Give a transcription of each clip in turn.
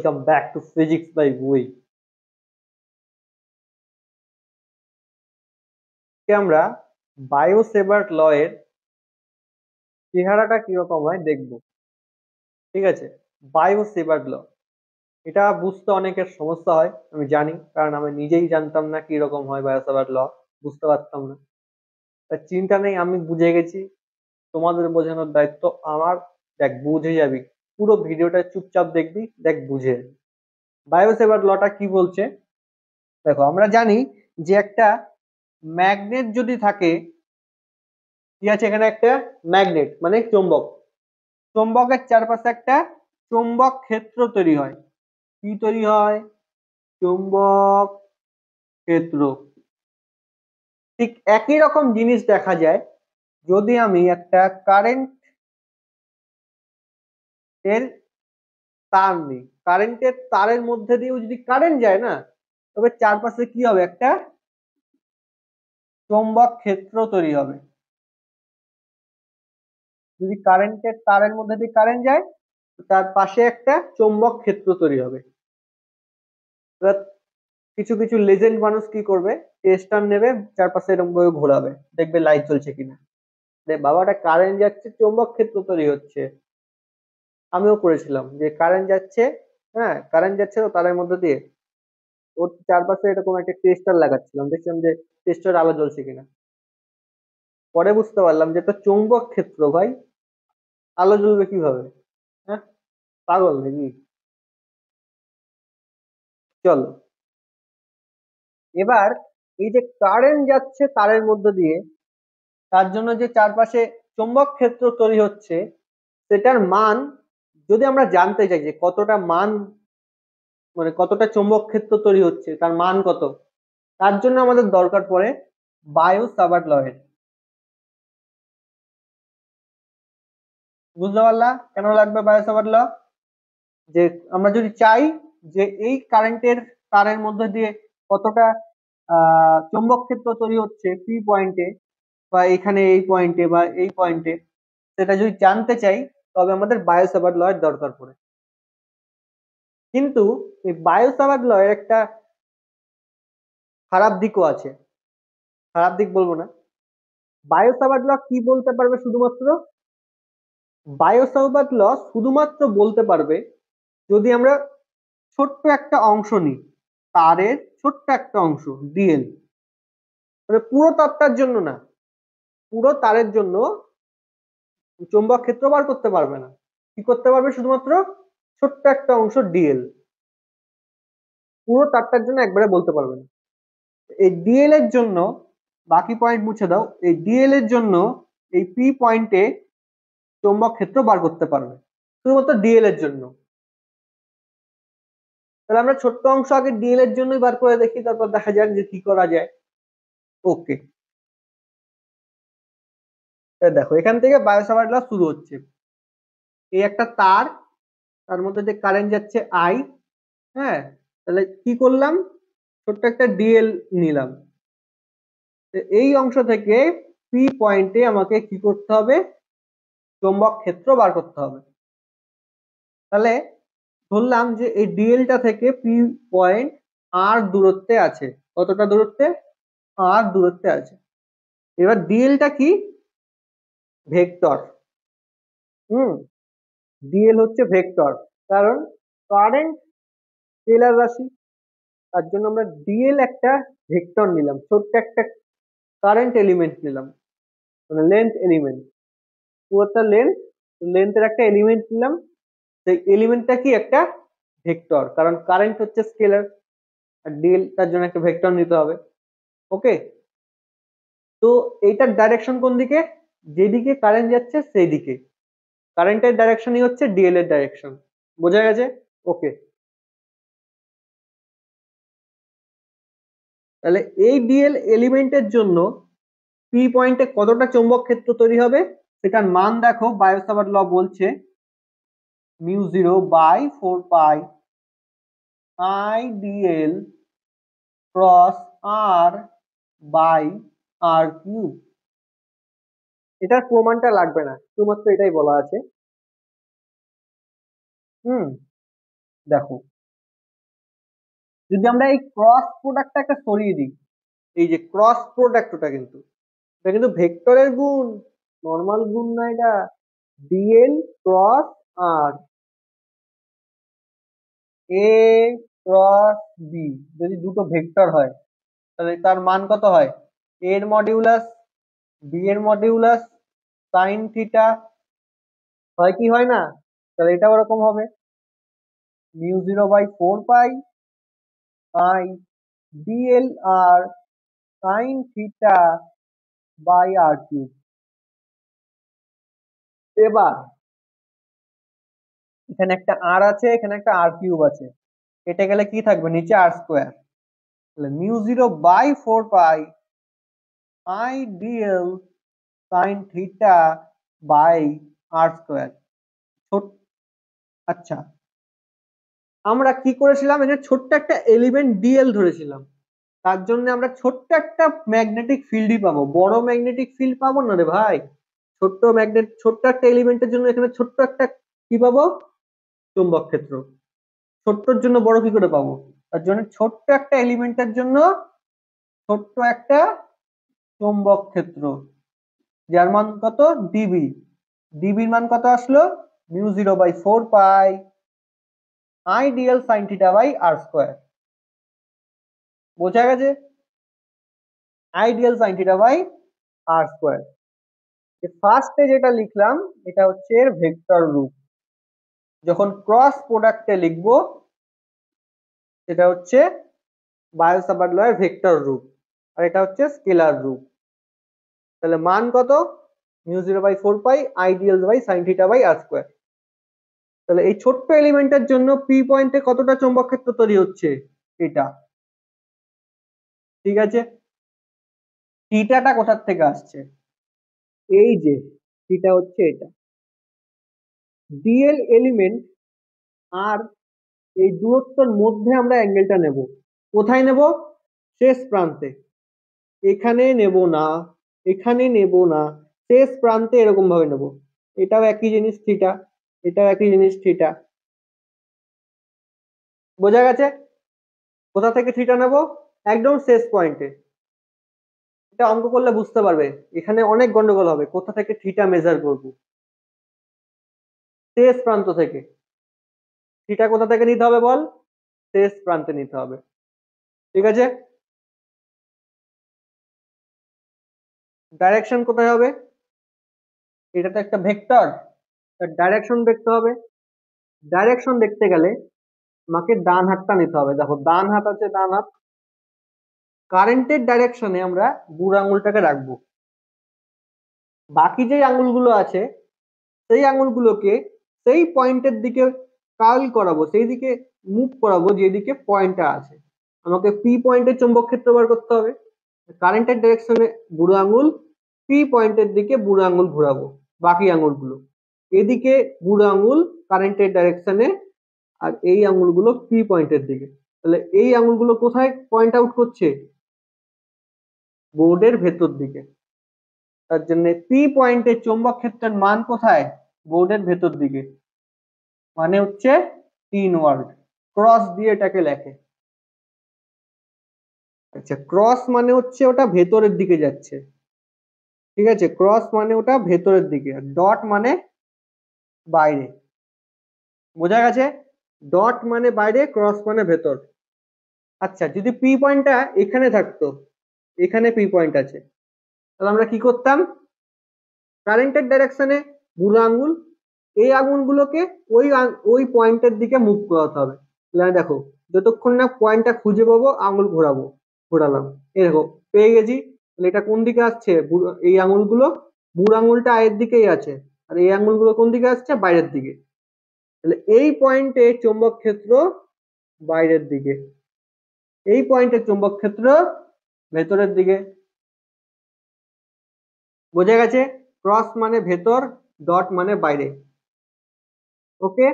welcome back to Physics by Vui. আমরা বায়োসেভার্ট ল এর চেহারাটা কিরকম হয় দেখবো। ঠিক আছে, বায়োসেভার্ট ল এটা বুঝতে অনেকের সমস্যা হয়, আমি জানি, কারণ আমি নিজেই জানতাম না কিরকম হয় বায়োসেভার্ট ল, বুঝতে পারতাম না। তা চিন্তা নেই, আমি বুঝে গেছি, তোমাদের বোঝানোর দায়িত্ব আমার। দেখ, বুঝে যাবি, পুরো ভিডিওটা চুপচাপ দেখবি, দেখ বুঝে যাবি। বায়োসেভার্ট লটা কি বলছে দেখো। আমরা জানি যে একটা ম্যাগনেট যদি থাকে, কি আছে এখানে, একটা ম্যাগনেট মানে চৌম্বক, চৌম্বকের চারপাশে একটা চৌম্বক ক্ষেত্র তৈরি হয়। কি তৈরি হয়? চৌম্বক ক্ষেত্র। ঠিক একই রকম জিনিস দেখা যায় যদি আমি একটা কারেন্ট এর তার নিই। কারেন্টের তারের মধ্যে দিয়েও যদি কারেন্ট যায় না, তবে চারপাশে কি হবে? একটা চৌম্বক ক্ষেত্র তৈরি হবে। যদি কারেন্টের তারের মধ্যে দিয়ে কারেন্ট যায়, তার পাশে একটা চৌম্বক ক্ষেত্র তৈরি হবে। এবার কিছু কিছু লেজেন্ড মানুষ কি করবে, টেস্টার নেবে, চারপাশে এরকম করে ঘোরাবে, দেখবে লাইট জ্বলছে কিনা। বাবাটা কারেন্ট যাচ্ছে, চৌম্বক ক্ষেত্র তৈরি হচ্ছে। আমিও করেছিলাম যে কারেন্ট যাচ্ছে, হ্যাঁ কারেন্ট যাচ্ছে তো তারের মধ্যে দিয়ে, ওর চারপাশে এরকম একটা টেস্টার লাগাচ্ছিলাম, দেখছিলাম যে টেস্টার আলো জ্বলছে কিনা। পরে বুঝতে পারলাম যে তো চৌম্বক ক্ষেত্র ভাই, আলো জ্বলবে কিভাবে? হ্যাঁ, পাগল নাকি? চলো, এবার এই যে কারেন্ট যাচ্ছে তারের মধ্যে দিয়ে, তার জন্য যে চারপাশে চৌম্বক ক্ষেত্র তৈরি হচ্ছে, সেটার মান যদি আমরা জানতে চাই যে কতটা মান, মানে কতটা চৌম্বক ক্ষেত্র তৈরি হচ্ছে, তার মান কত, তার জন্য আমাদের দরকার পড়ে বায়ো-সাভার্ট ল এর। বুঝতে পারলা কেন লাগবে বায়ো-সাভার্ট ল? যে আমরা যদি চাই যে এই কারেন্টের তারের মধ্যে দিয়ে কতটা চৌম্বক ক্ষেত্র তৈরি হচ্ছে পি পয়েন্টে, বা এখানে এই পয়েন্টে বা এই পয়েন্টে, সেটা যদি জানতে চাই, তবে আমাদের বায়ো-সাভার্ট ল এর দরকার পড়ে। কিন্তু এই বায়ো-সাভার্ট ল এর একটা খারাপ দিকও আছে। খারাপ দিক বলবো না। বায়ো-সাভার্ট ল কি বলতে পারবে শুধুমাত্র? বায়ো-সাভার্ট ল শুধুমাত্র বলতে পারবে যদি আমরা ছোট্ট একটা অংশ নিই, তারের ছোট্ট একটা অংশ, ডিএল, মানে পুরো তারটার জন্য না, পুরো তারের জন্য চৌম্বক ক্ষেত্র বার করতে পারবে না। কি করতে পারবে? শুধুমাত্র ছোট্ট একটা অংশ ডিএল, পুরো তারটার জন্য একবারে বলতে পারবে না। এই ডিএল এর জন্য, বাকি পয়েন্ট মুছে দাও, এই ডিএল এর জন্য এই পি পয়েন্টে চৌম্বক ক্ষেত্র বার করতে পারবে, শুধুমাত্র ডিএল এর জন্য। তাহলে আমরা ছোট্ট অংশ আগে ডিএল এর জন্যই বার করে দেখি, তারপর দেখা যাক যে কি করা যায়। ওকে, দেখো এখান থেকে বায়ো-সাভার্ট ল শুরু হচ্ছে। এই একটা তার, তার মধ্যে যে কারেন্ট যাচ্ছে আই, হ্যাঁ, তাহলে কি করলাম, ছোট্ট একটা ডিএল নিলাম। এই অংশ থেকে পি পয়েন্টে আমাকে কি করতে হবে? চৌম্বক ক্ষেত্র বার করতে হবে। তাহলে ধরলাম যে এই ডিএলটা থেকে পি পয়েন্ট আর দূরত্বে আছে। কতটা দূরত্বে? আর দূরত্বে আছে। এবার ডিএলটা কি? ভেক্টর। হুম, ডিএল হচ্ছে ভেক্টর, কারণ কারেন্ট স্কেলার রাশি, তার জন্য আমরা ডিএল একটা ভেক্টর নিলাম, ছোট্ট একটা কারেন্ট এলিমেন্ট নিলাম, মানে লেন্থ এলিমেন্ট, পুরোটা লেন্থ, লেন্থের একটা এলিমেন্ট নিলাম। সেই এলিমেন্টটা কি? একটা ভেক্টর, কারণ কারেন্ট হচ্ছে স্কেলার, আর ডিএল তার জন্য একটা ভেক্টর নিতে হবে। ওকে, তো এইটার ডাইরেকশন কোন দিকে? যেদিকে কারেন্ট যাচ্ছে সেই দিকে, কারেন্টের ডাইরেকশনই হচ্ছে ডিএল এর ডাইরেকশন। বোঝা গেছে? ওকে, তাহলে এই ডিএল এলিমেন্টের জন্য পি পয়েন্টে কতটা চৌম্বক ক্ষেত্র তৈরি হবে, সেটার মান দেখো, বায়ো-সাভার্ট ল বলছে μ0/4 pi I DL cross R by R cube. এটার প্রমাণটা লাগবে না, শুধুমাত্র এটাই বলা আছে। হুম, দেখো যদি আমরা এই ক্রস প্রোডাক্টটাকে সরিয়ে দিই, এই যে ক্রস প্রোডাক্ট ওটা কিন্তু ভেক্টরের গুণ, নর্মাল গুণ না এটা। ডিএল ক্রস আর এ ক্রস বি যদি দুটো ভেক্টর হয় তাহলে তার মান কত হয়? এ এর মডিউলাস বি এর মডিউলাস সাইন থিটা হয় কি হয় না? তাহলে এটা ওরকম হবে মিউ 0/4 পাই আই ডিএল আর sine theta by R cube. এবার এখানে একটা আর আছে, এখানে একটা আর কিউব আছে, কেটে গেলে কি থাকবে? নিচে আর স্কোয়ার। তাহলে mu 0/4 pi I DL sine theta by R square. আচ্ছা, আমরা কি করেছিলাম? এটা ছোট্ট একটা এলিমেন্ট ডিএল ধরেছিলাম, তার জন্য আমরা ছোট্ট একটা ম্যাগনেটিক ফিল্ডই পাবো, বড় ম্যাগনেটিক ফিল্ড পাবো না রে ভাই। ছোট্ট একটা এলিমেন্টের জন্য এখানে ছোট্ট একটা কি পাবো? চুম্বক ক্ষেত্র। ছোট্টর জন্য বড় কি করে পাবো? তার জন্য ছোট্ট একটা এলিমেন্টের জন্য ছোট্ট একটা চুম্বক ক্ষেত্র, যার মান কত? ডিবি। ডিবির মান কত আসলো? Mu 0/4 pi I DL sine theta by R square. বোঝা গেছে? Ideal sine theta by R square. ফার্স্টে যেটা লিখলাম এটা হচ্ছে এর ভেক্টর রূপ, যখন ক্রস প্রোডাক্টে লিখবো সেটা হচ্ছে বায়োসাভার্ট লয়ের ভেক্টর রূপ, আর এটা হচ্ছে স্কেলার রূপ। তাহলে মান কত? Mu 0/4 pi ideal by sine theta by R square. তাহলে এই ছোট্ট এলিমেন্টের জন্য পি পয়েন্টে কতটা চৌম্বক ক্ষেত্র তৈরি হচ্ছে? এটা ঠিক আছে। থিটাটা কোথার থেকে আসছে? এই যে থিটা হচ্ছে এটা, ডিএল এলিমেন্ট আর এই দূরত্বের মধ্যে আমরা অ্যাঙ্গেলটা নেব। কোথায় নেব? শেষ প্রান্তে। এখানে নেব না, এখানে নেব না, শেষ প্রান্তে এরকম ভাবে নেব। এটাও একই জিনিস থিটা, এটাও একই জিনিস থিটা। বোঝা গেছে? কোথা থেকে থিটা নেব? একদম শেষ পয়েন্টে। এটা অঙ্ক করলে বুঝতে পারবে, এখানে অনেক গন্ডগোল হবে কোথা থেকে থিটা মেজার করব। শেষ প্রান্ত থেকে। থিটা কোথা থেকে নিতে হবে বল? শেষ প্রান্তে নিতে হবে। ঠিক আছে। ডাইরেকশন কোথায় হবে? এটা তো একটা ভেক্টর, তার ডাইরেকশন দেখতে হবে। ডাইরেকশন দেখতে গেলে আমাকে ডান হাতটা নিতে হবে। দেখো ডান হাত আছে, ডান হাত। কারেন্টের ডাইরেকশনে আমরা বুড়ো আঙুলটাকে রাখবো, বাকি যে আঙুলগুলো আছে সেই আঙুলগুলোকে সেই পয়েন্টের দিকে কার্ল করাবো, সেই দিকে মুভ করাবো যেদিকে পয়েন্টটা আছে। আমাকে পি পয়েন্টের চৌম্বক ক্ষেত্র বার করতে হবে। কারেন্টের ডাইরেকশনে বুড়ো আঙুল, পি পয়েন্টের দিকে বুড়ো আঙুল ঘোরাবো, বাকি আঙুলগুলো এদিকে বুড়ো আঙুল কারেন্টের ডাইরেকশনে, আর এই আঙুলগুলো পি পয়েন্টের দিকে। তাহলে এই আঙুলগুলো কোথায় পয়েন্ট আউট করছে? বোর্ডের ভেতর দিকে। তার জন্য পি পয়েন্টের চৌম্বক ক্ষেত্রের মান কোথায়? বোর্ডের ভেতর দিকে। মানে হচ্ছে ইনওয়ার্ড। ক্রস দিয়ে এটাকে লেখে। আচ্ছা, ক্রস মানে হচ্ছে ওটা ভেতরের দিকে যাচ্ছে। ঠিক আছে, ক্রস মানে ওটা ভেতরের দিকে, আর ডট মানে বাইরে। বোঝা গেছে? ডট মানে বাইরে, ক্রস মানে ভেতর। আচ্ছা, যদি পি পয়েন্টটা এখানে থাকতো, এখানে পি পয়েন্ট আছে, তাহলে আমরা কি করতাম? কারেন্টের ডাইরেকশনে বুড়ো আঙ্গুল, এই আঙুলগুলোকে ওই পয়েন্টের দিকে মুভ করাতে হবে। তাহলে দেখো, যতক্ষণ না পয়েন্টটা খুঁজে পাবো আঙুল ঘোরাবো, ঘোরালাম, এই দেখো পেয়ে গেছি। তাহলে এটা কোন দিকে আসছে? এই আঙুলগুলো, বুড়ো আঙুলটা এর দিকেই আছে, আর এই আঙুলগুলো কোন দিকে আসছে? বাইরের দিকে। তাহলে এই পয়েন্টে চৌম্বক ক্ষেত্র বাইরের দিকে, এই পয়েন্টের চৌম্বক ক্ষেত্র ভেতরের দিকে। বোঝা গেছে? ক্রস মানে ভেতর, ডট মানে বাইরে। ওকে,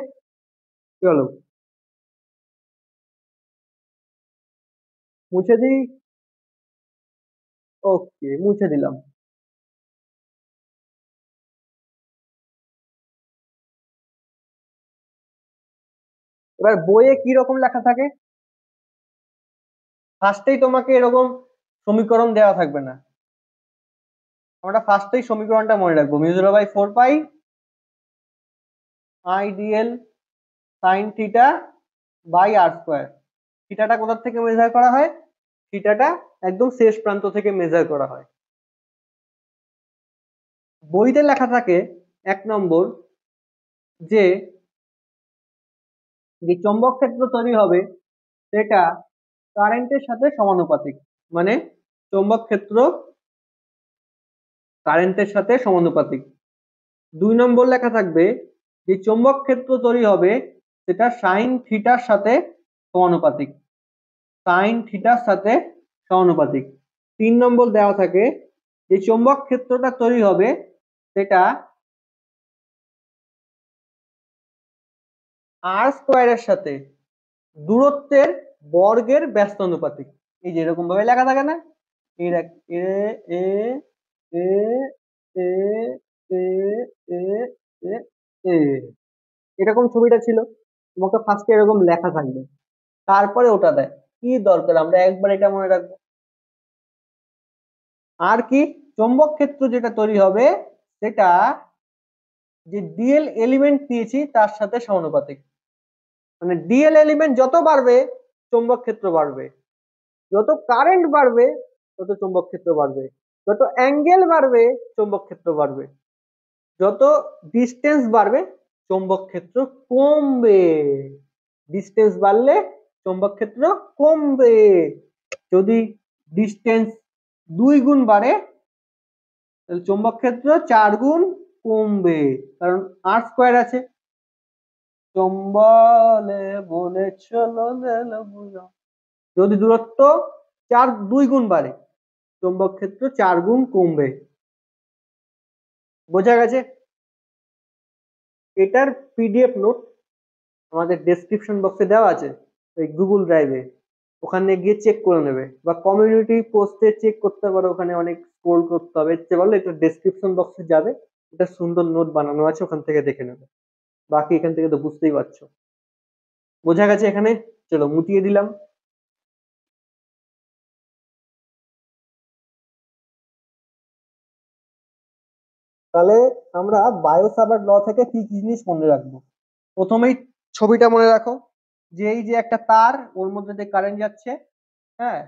চলো মুছে দিই। ওকে, মুছে দিলাম। এবার বইয়ে কি রকম লেখা থাকে? ফার্স্টেই তোমাকে এরকম সমীকরণ দেওয়া থাকবে না, আমরা ফার্স্টেই সমীকরণটা মনে রাখবো, মিউ0 by 4 pi I DL sine theta by R square. থিটাটা কোথা থেকে মেজার করা হয়? থিটাটা একদম শেষ প্রান্ত থেকে মেজার করা হয়। বইতে লেখা থাকে 1 নম্বর যে চৌম্বক ক্ষেত্র তৈরি হবে সেটা কারেন্টের সাথে সমানুপাতিক, মানে চৌম্বক ক্ষেত্র কারেন্টের সাথে সমানুপাতিক। 2 নম্বর লেখা থাকবে যে চৌম্বক ক্ষেত্র তৈরি হবে সেটা সাইন থিটার সাথে সমানুপাতিক, সাইন থিটার সাথে সমানুপাতিক। 3 নম্বর দেওয়া থাকে যে চৌম্বক ক্ষেত্রটা তৈরি হবে সেটা আর স্কোয়ারের সাথে দূরত্বের বর্গের ব্যস্তানুপাতিক। এই যে এরকম ভাবে লেখা থাকে না, এ এ এ এ এ এ এ এরকম ছবিটা ছিল, তোমাকে ফার্স্টে এরকম লেখা থাকবে, তারপরে ওটা দেয়। কি দরকার, আমরা একবার এটা মনে রাখবো। আর কি, চৌম্বক ক্ষেত্র যেটা তৈরি হবে সেটা যে ডিএল এলিমেন্ট দিয়েছি তার সাথে সমানুপাতিক, মানে ডিএল এলিমেন্ট যত বাড়বে চৌম্বক ক্ষেত্র বাড়বে, যত কারেন্ট বাড়বে তত চৌম্বক ক্ষেত্র বাড়বে, যত অ্যাঙ্গেল বাড়বে চৌম্বক ক্ষেত্র বাড়বে, যত ডিস্টেন্স বাড়বে চৌম্বক ক্ষেত্র কমবে। ডিস্টেন্স বাড়লে চৌম্বক ক্ষেত্র কমবে। যদি ডিস্টেন্স 2 গুণ বাড়ে তাহলে চৌম্বক ক্ষেত্র 4 গুণ কমবে, কারণ আর স্কোয়ার আছে। চম্বলে বলে চলো যদি দূরত্ব 2 গুণ বাড়ে চৌম্বক ক্ষেত্র 4 গুণ কমবে। বোঝা গেছে? এটার পিডিএফ নোট আমাদের ডেসক্রিপশন বক্সে দেওয়া আছে, ওই গুগল ড্রাইভে, ওখানে গিয়ে চেক করে নেবে, বা কমিউনিটি পোস্টে চেক করতে পারো, ওখানে অনেক স্ক্রল করতে হবে, ইচ্ছে বললে এটা ডেসক্রিপশন বক্সে যাবে, এটা সুন্দর নোট বানানো আছে, ওখান থেকে দেখে নেবে। বাকি এখান থেকে তো বুঝতেই পারছো। বোঝা গেছে এখানে? চলো মুটিয়ে দিলাম। তাহলে আমরা বায়ো সাভার্ট ল থেকে কি কি জিনিস মনে রাখবো? প্রথমেই ছবিটা মনে রাখো, যে এই যে একটা তার, ওর মধ্যে দিয়ে কারেন্ট যাচ্ছে, হ্যাঁ।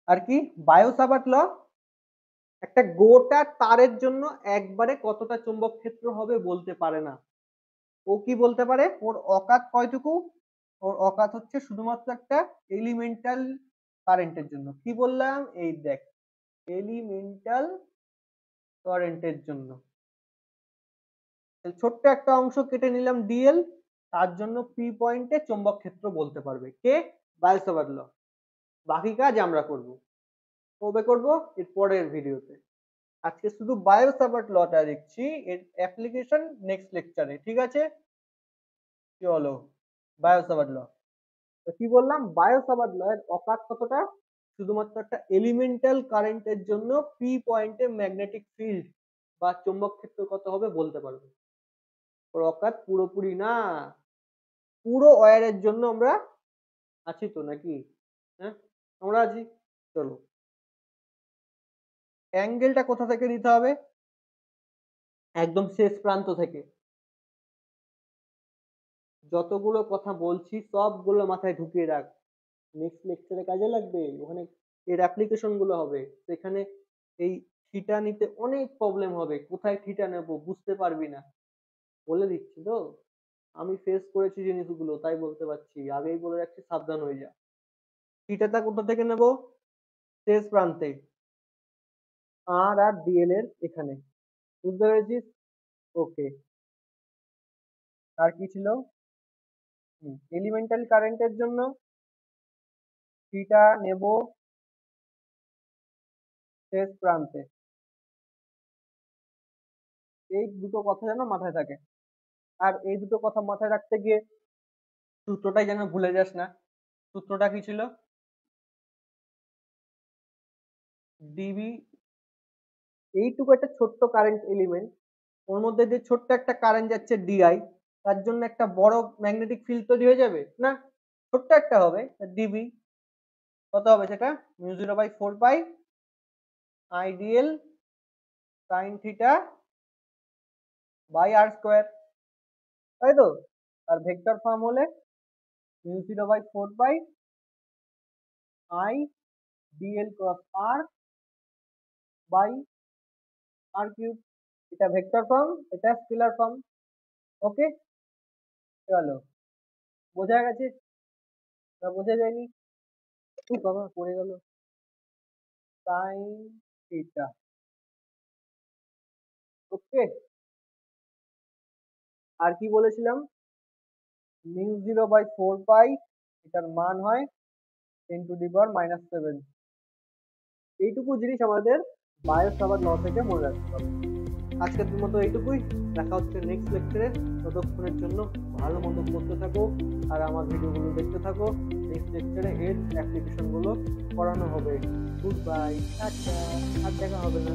আর কি, বায়ো সাভার্ট ল একটা গোটা তারের জন্য একবারে কতটা চুম্বক ক্ষেত্র হবে বলতে পারে না। ও কি বলতে পারে, ওর অকাত কয়টুকু, ওর অকাত হচ্ছে শুধুমাত্র একটা এলিমেন্টাল কারেন্টের জন্য। কি বললাম, এই দেখ, এলিমেন্টাল কারেন্টের জন্য ছোট্ট একটা অংশ কেটে নিলাম ডিএল, তার জন্য পি পয়েন্টে চৌম্বক ক্ষেত্র বলতে পারবে কে? বায়ো সাভার্ট ল। বাকি কাজ আমরা করব, কবে করব? এর পরের ভিডিওতে। আজকে শুধু বায়ো সাভার্ট লটা দেখছি, এর অ্যাপ্লিকেশন নেক্সট লেকচারে, ঠিক আছে? চলো, বায়ো সাভার্ট ল। তো কি বললাম, বায়ো সাভার্ট ল এর অকাত কতটা, শুধুমাত্র একটা এলিমেন্টাল কারেন্টের জন্য পি পয়েন্টে ম্যাগনেটিক ফিল্ড বা চৌম্বক ক্ষেত্র কত হবে বলতে পারবে। ওর অকাত পুরোপুরি না, পুরো ওয়্যারের জন্য আমরা আছি তো নাকি? হ্যাঁ, আমরা আছি। চলো, অ্যাঙ্গেলটা কোথা থেকে নিতে হবে? একদম শেষ প্রান্ত থেকে। যতগুলো কথা বলছি সবগুলো মাথায় ঢুকিয়ে রাখ, নেক্সট লেকচারে কাজে লাগবে, ওখানে এর অ্যাপ্লিকেশন গুলো হবে, সেখানে এই থিটা নিতে অনেক প্রবলেম হবে, কোথায় থিটা নেব বুঝতে পারবি না, বলে দিচ্ছি তো, আমি ফেস করেছি জিনিসগুলো তাই বলতে পারছি, আগেই বলে রাখছি সাবধান হয়ে যা। থিটাটা কোথা থেকে নেব? শেষ প্রান্তে, আর আর ডিএল এর এখানে, বুঝতে পেরেছিস? ওকে। আর কি ছিল? এলিমেন্টাল কারেন্টের জন্য থিটা নেব শেষ প্রান্তে। এই দুটো কথা যেন মাথায় থাকে, আর এই দুটো কথা মাথায় রাখতে গিয়ে সূত্রটাই যেন ভুলে যাস না। সূত্রটা কি ছিল? ডিবি, এইটুকু একটা ছোট্ট কারেন্ট এলিমেন্ট, ওর মধ্যে যে ছোট্ট একটা কারেন্ট যাচ্ছে ডিআই, তার জন্য একটা বড় ম্যাগনেটিক ফিল্ড তৈরি হয়ে যাবে না? ছোট্ট একটা হবে ডিবি, কত হবে সেটা? Mu 0/4 pi I DL sine theta by R square, তাই তো? আর ভেক্টর ফর্ম হলে mu 0/4 pi I DL cross R by R cube. এটা ভেক্টর ফর্ম, এটা স্কেলার ফর্ম। ওকে, চলো, বোঝা গেছে না বোঝা যায়নি? বাবা পড়ে গেল। সাইন থিটা, ওকে। আর কি বলেছিলাম? মিউ 0/4 পাই, এটার মান হয় 10⁻⁻⁷। এইটুকু জিনিস আমাদের বায়ো সাভার ল থেকে মনে রাখতে হবে। আজকের মতো এইটুকুই, দেখা হচ্ছে নেক্সট লেকচারে। ততক্ষণের জন্য ভালো মতো পড়তে থাকো আর আমার ভিডিওগুলো দেখতে থাকো। নেক্সট লেকচারে এর অ্যাপ্লিকেশনগুলো করানো হবে। গুড বাই, টাটা, আর দেখা হবে না।